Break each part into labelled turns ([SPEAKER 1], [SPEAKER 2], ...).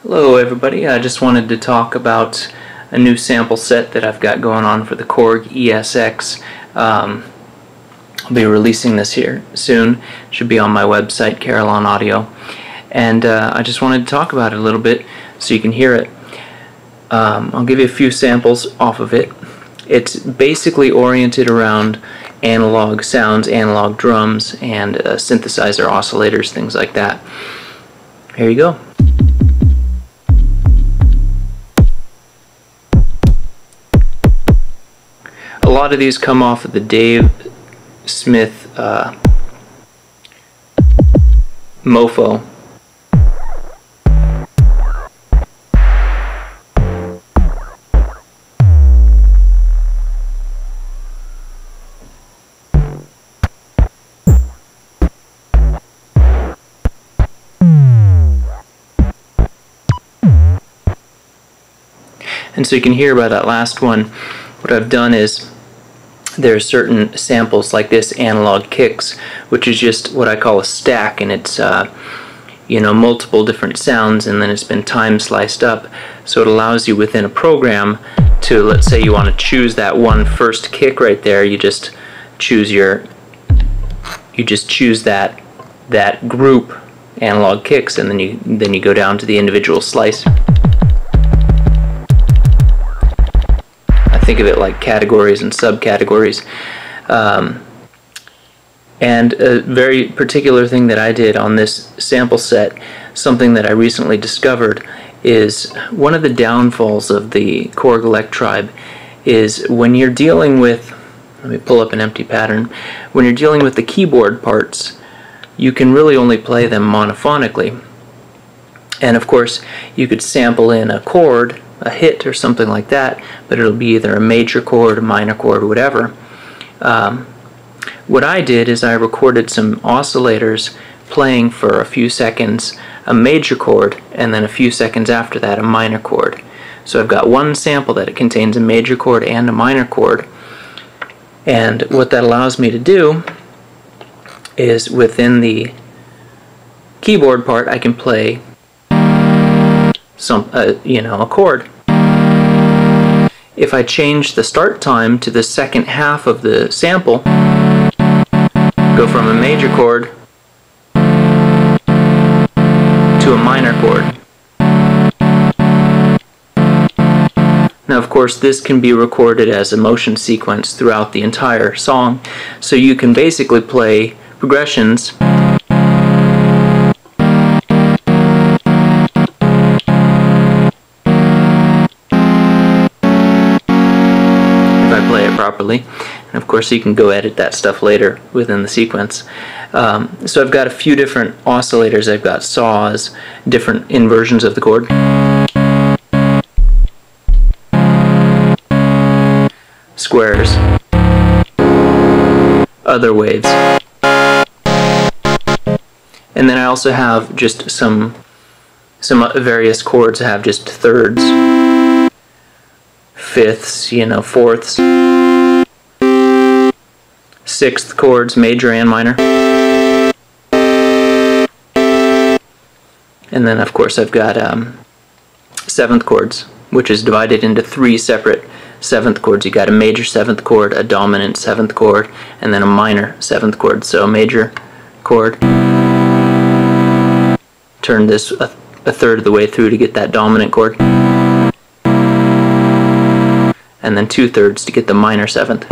[SPEAKER 1] Hello everybody, I just wanted to talk about a new sample set that I've got going on for the Korg ESX. I'll be releasing this here soon. Should be on my website, Carillon Audio. And I just wanted to talk about it a little bit so you can hear it. I'll give you a few samples off of it. It's basically oriented around analog sounds, analog drums, and synthesizer oscillators, things like that. Here you go. A lot of these come off of the Dave Smith MOPHO. And so you can hear by that last one, what I've done is there are certain samples like this analog kicks, which is just what I call a stack, and it's multiple different sounds, and then it's been time sliced up, so it allows you within a program to, let's say you want to choose that one first kick right there, you just choose that group analog kicks, and then you go down to the individual slice. Think of it like categories and subcategories. And a very particular thing that I did on this sample set, something that I recently discovered, is one of the downfalls of the Korg Elect Tribe is when you're dealing with, let me pull up an empty pattern, when you're dealing with the keyboard parts, you can really only play them monophonically. And of course, you could sample in a chord, a hit or something like that, but it'll be either a major chord, a minor chord, or whatever. What I did is I recorded some oscillators playing for a few seconds a major chord, and then a few seconds after that a minor chord. So I've got one sample that it contains a major chord and a minor chord, and what that allows me to do is within the keyboard part I can play a chord. If I change the start time to the second half of the sample, go from a major chord to a minor chord. Now of course this can be recorded as a motion sequence throughout the entire song, so you can basically play progressions properly, and of course you can go edit that stuff later within the sequence. So I've got a few different oscillators. I've got saws, different inversions of the chord, squares, other waves, and then I also have just some various chords. I have just thirds, fifths, fourths, sixth chords, major and minor. And then of course I've got seventh chords, which is divided into three separate seventh chords. You got a major seventh chord, a dominant seventh chord, and then a minor seventh chord. So a major chord, turn this a third of the way through to get that dominant chord, and then 2/3 to get the minor seventh.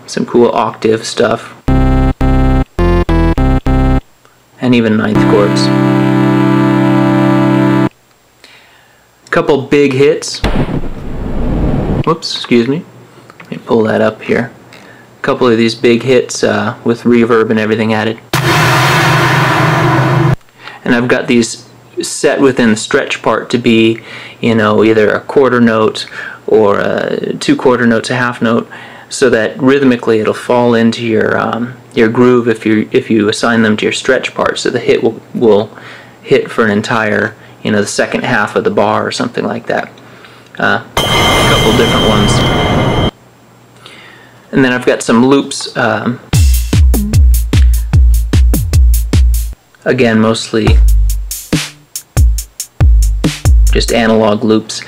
[SPEAKER 1] Some cool octave stuff, and even ninth chords. A couple big hits. Whoops, excuse me. Let me pull that up here. A couple of these big hits with reverb and everything added. And I've got these set within the stretch part to be, either a quarter note or 2 quarter notes, a half note, so that rhythmically it'll fall into your groove if you assign them to your stretch part. So the hit will hit for an entire, the second half of the bar or something like that. A couple different ones. And then I've got some loops, again mostly just analog loops,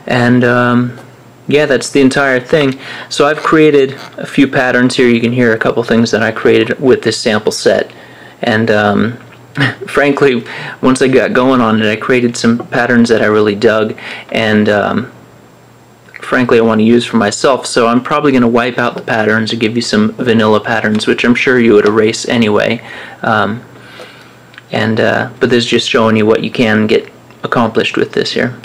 [SPEAKER 1] and yeah, that's the entire thing. So I've created a few patterns here. You can hear a couple things that I created with this sample set, and frankly, once I got going on it, I created some patterns that I really dug, and frankly I want to use for myself, so I'm probably going to wipe out the patterns and give you some vanilla patterns, which I'm sure you would erase anyway, but this is just showing you what you can get accomplished with this here.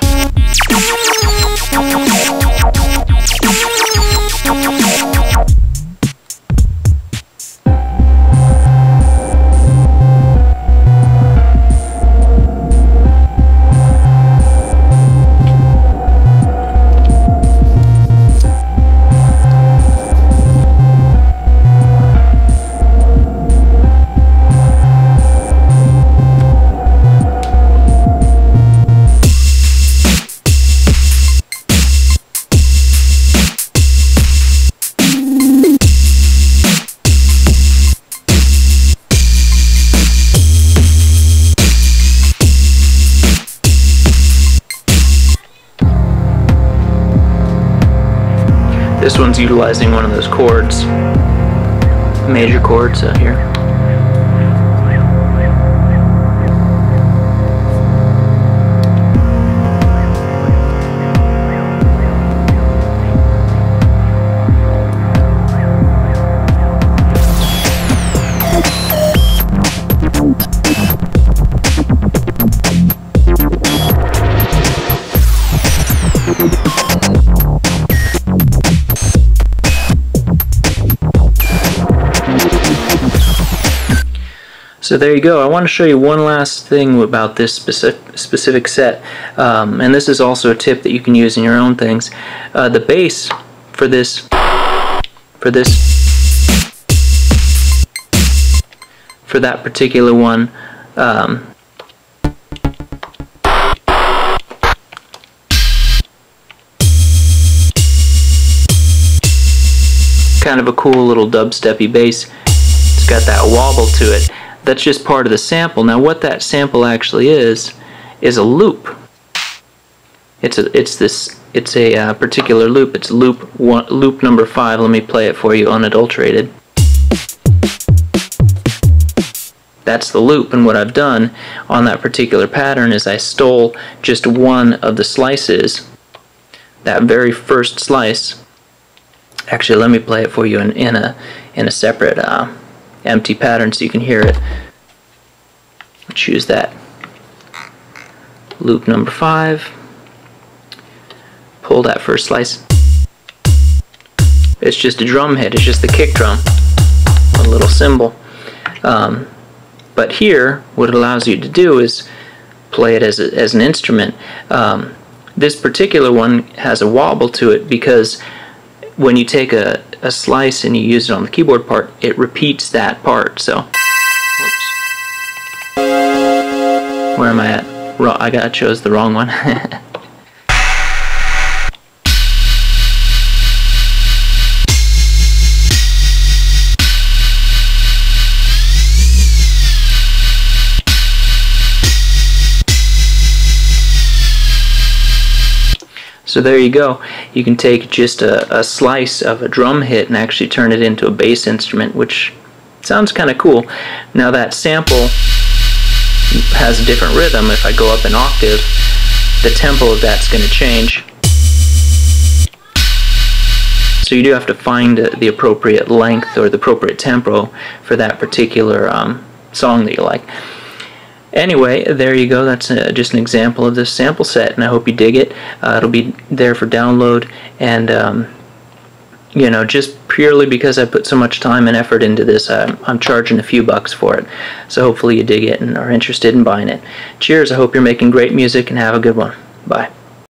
[SPEAKER 1] This one's utilizing one of those chords, major chords out here. So there you go. I want to show you one last thing about this specific set, and this is also a tip that you can use in your own things. The bass for this for that particular one, kind of a cool little dubsteppy bass. It's got that wobble to it. That's just part of the sample. Now what that sample actually is a loop. It's a particular loop. It's loop number 5. Let me play it for you unadulterated. That's the loop, and what I've done on that particular pattern is I stole just one of the slices, that very first slice. Actually, let me play it for you in a separate empty pattern so you can hear it. Choose that loop number 5, pull that first slice. It's just a drum hit, it's just the kick drum, a little cymbal. But here what it allows you to do is play it as an instrument. This particular one has a wobble to it because when you take a slice and you use it on the keyboard part, it repeats that part. So, whoops. Where am I at? I chose the wrong one. So there you go. You can take just a slice of a drum hit and actually turn it into a bass instrument, which sounds kind of cool. Now that sample has a different rhythm. If I go up an octave, the tempo of that's going to change. So you do have to find the appropriate length or the appropriate tempo for that particular song that you like. Anyway, there you go. That's just an example of this sample set, and I hope you dig it. It'll be there for download, and you know, just purely because I put so much time and effort into this, I'm charging a few bucks for it. So hopefully you dig it and are interested in buying it. Cheers. I hope you're making great music, and have a good one. Bye.